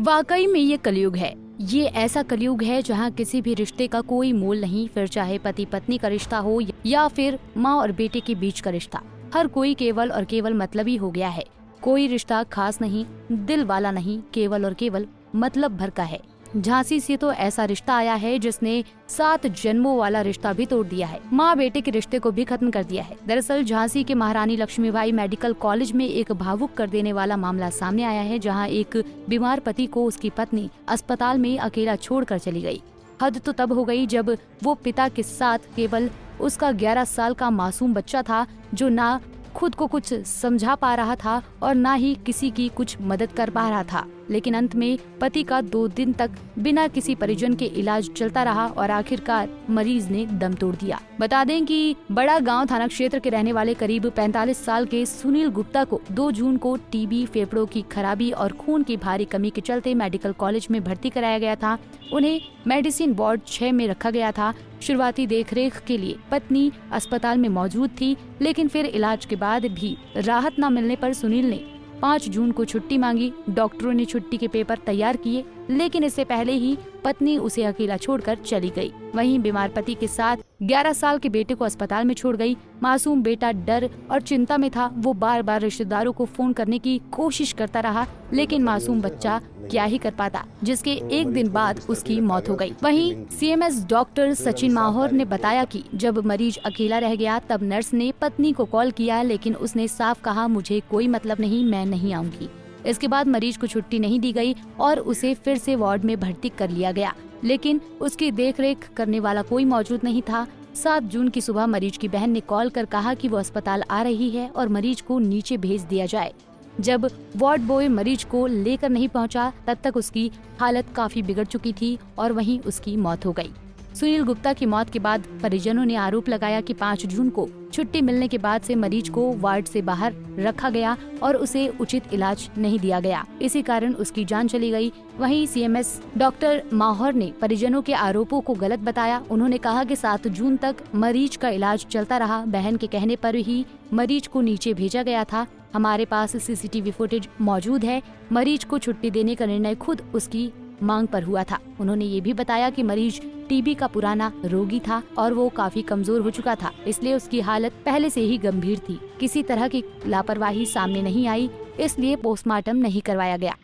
वाकई में ये कलयुग है। ये ऐसा कलयुग है जहाँ किसी भी रिश्ते का कोई मोल नहीं, फिर चाहे पति पत्नी का रिश्ता हो या फिर माँ और बेटे के बीच का रिश्ता। हर कोई केवल और केवल मतलबी हो गया है। कोई रिश्ता खास नहीं, दिल वाला नहीं, केवल और केवल मतलब भर का है। झांसी से तो ऐसा रिश्ता आया है जिसने 7 जन्मों वाला रिश्ता भी तोड़ दिया है, माँ बेटे के रिश्ते को भी खत्म कर दिया है। दरअसल झांसी के महारानी लक्ष्मीबाई मेडिकल कॉलेज में एक भावुक कर देने वाला मामला सामने आया है, जहां एक बीमार पति को उसकी पत्नी अस्पताल में अकेला छोड़कर चली गई। हद तो तब हो गई जब वो पिता के साथ केवल उसका 11 साल का मासूम बच्चा था, जो ना खुद को कुछ समझा पा रहा था और ना ही किसी की कुछ मदद कर पा रहा था। लेकिन अंत में पति का 2 दिन तक बिना किसी परिजन के इलाज चलता रहा और आखिरकार मरीज ने दम तोड़ दिया। बता दें कि बड़ा गांव थाना क्षेत्र के रहने वाले करीब 45 साल के सुनील गुप्ता को 2 जून को टीबी, फेफड़ों की खराबी और खून की भारी कमी के चलते मेडिकल कॉलेज में भर्ती कराया गया था। उन्हें मेडिसिन वार्ड 6 में रखा गया था। शुरुआती देखरेख के लिए पत्नी अस्पताल में मौजूद थी, लेकिन फिर इलाज के बाद भी राहत न मिलने पर सुनील ने 5 जून को छुट्टी मांगी। डॉक्टरों ने छुट्टी के पेपर तैयार किए, लेकिन इससे पहले ही पत्नी उसे अकेला छोड़कर चली गई। वहीं बीमार पति के साथ 11 साल के बेटे को अस्पताल में छोड़ गई। मासूम बेटा डर और चिंता में था। वो बार बार रिश्तेदारों को फोन करने की कोशिश करता रहा, लेकिन मासूम बच्चा क्या ही कर पाता, जिसके एक दिन बाद उसकी मौत हो गई। वहीं सीएमएस डॉक्टर सचिन माहौर ने बताया कि जब मरीज अकेला रह गया तब नर्स ने पत्नी को कॉल किया, लेकिन उसने साफ कहा, मुझे कोई मतलब नहीं, मैं नहीं आऊंगी। इसके बाद मरीज को छुट्टी नहीं दी गई और उसे फिर से वार्ड में भर्ती कर लिया गया, लेकिन उसकी देखरेख करने वाला कोई मौजूद नहीं था। 7 जून की सुबह मरीज की बहन ने कॉल कर कहा कि वो अस्पताल आ रही है और मरीज को नीचे भेज दिया जाए। जब वार्ड बॉय मरीज को लेकर नहीं पहुंचा, तब तक उसकी हालत काफी बिगड़ चुकी थी और वहीं उसकी मौत हो गई। सुनील गुप्ता की मौत के बाद परिजनों ने आरोप लगाया कि 5 जून को छुट्टी मिलने के बाद से मरीज को वार्ड से बाहर रखा गया और उसे उचित इलाज नहीं दिया गया। इसी कारण उसकी जान चली गई। वहीं सीएमएस डॉक्टर माहौर ने परिजनों के आरोपों को गलत बताया। उन्होंने कहा कि 7 जून तक मरीज का इलाज चलता रहा। बहन के कहने पर ही मरीज को नीचे भेजा गया था। हमारे पास सीसीटीवी फुटेज मौजूद है। मरीज को छुट्टी देने का निर्णय खुद उसकी मांग पर हुआ था। उन्होंने ये भी बताया कि मरीज टीबी का पुराना रोगी था और वो काफी कमजोर हो चुका था, इसलिए उसकी हालत पहले से ही गंभीर थी। किसी तरह की लापरवाही सामने नहीं आई, इसलिए पोस्टमार्टम नहीं करवाया गया।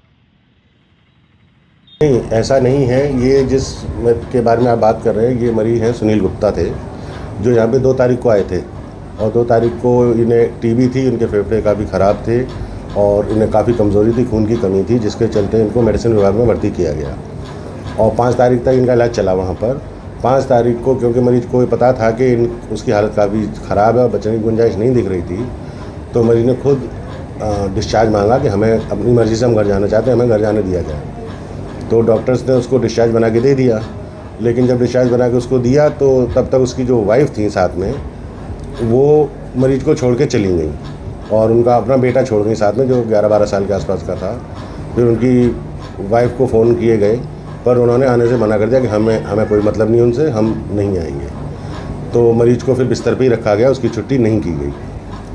नहीं, ऐसा नहीं है। ये जिस के बारे में आप बात कर रहे हैं, ये मरीज हैं सुनील गुप्ता थे, जो यहाँ पे 2 तारीख को आए थे और 2 तारीख को इन्हें टीबी थी, इनके फेफड़े काफ़ी ख़राब थे और इन्हें काफ़ी कमज़ोरी थी, खून की कमी थी, जिसके चलते इनको मेडिसिन विभाग में भर्ती किया गया और 5 तारीख तक इनका इलाज चला वहाँ पर। 5 तारीख को क्योंकि मरीज को पता था कि उसकी हालत काफ़ी ख़राब है और बचने की गुंजाइश नहीं दिख रही थी, तो मरीज ने खुद डिस्चार्ज मांगा कि हमें अपनी मर्ज़ी से हम घर जाना चाहते हैं, हमें घर जाने दिया जाए। तो डॉक्टर्स ने उसको डिस्चार्ज बना के दे दिया, लेकिन जब डिस्चार्ज बना के उसको दिया तो तब तक उसकी जो वाइफ थी साथ में, वो मरीज को छोड़ के चली गई और उनका अपना बेटा छोड़ गई साथ में, जो 11-12 साल के आसपास का था। फिर उनकी वाइफ को फ़ोन किए गए, पर उन्होंने आने से मना कर दिया कि हमें कोई मतलब नहीं उनसे, हम नहीं आएंगे। तो मरीज को फिर बिस्तर पे ही रखा गया, उसकी छुट्टी नहीं की गई।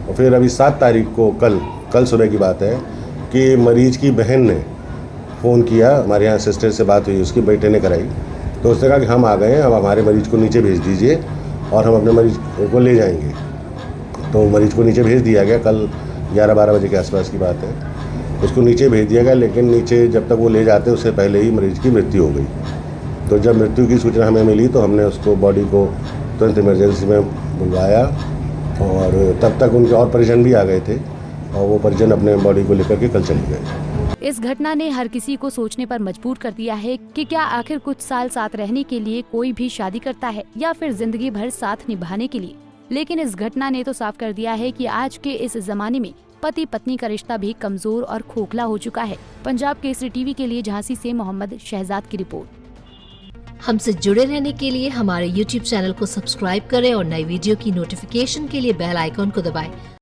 और फिर अभी 7 तारीख को कल सुबह की बात है कि मरीज की बहन ने फ़ोन किया, हमारे यहाँ सिस्टर से बात हुई, उसके बेटे ने कराई, तो उसने कहा कि हम आ गए हैं, अब हमारे मरीज को नीचे भेज दीजिए और हम अपने मरीज को ले जाएंगे। तो मरीज को नीचे भेज दिया गया। कल 11-12 बजे के आसपास की बात है, उसको नीचे भेज दिया गया, लेकिन नीचे जब तक वो ले जाते उससे पहले ही मरीज की मृत्यु हो गई। तो जब मृत्यु की सूचना हमें मिली तो हमने उसको बॉडी को तुरंत इमरजेंसी में बुलवाया और तब तक उनके और परिजन भी आ गए थे और वो परिजन अपने बॉडी को लेकर के कल चले गए। इस घटना ने हर किसी को सोचने पर मजबूर कर दिया है कि क्या आखिर कुछ साल साथ रहने के लिए कोई भी शादी करता है या फिर जिंदगी भर साथ निभाने के लिए। लेकिन इस घटना ने तो साफ कर दिया है कि आज के इस जमाने में पति पत्नी का रिश्ता भी कमजोर और खोखला हो चुका है। पंजाब केसरी टीवी के लिए झांसी से मोहम्मद शहजाद की रिपोर्ट। हमसे जुड़े रहने के लिए हमारे YouTube चैनल को सब्सक्राइब करें और नई वीडियो की नोटिफिकेशन के लिए बेल आइकॉन को दबाएं।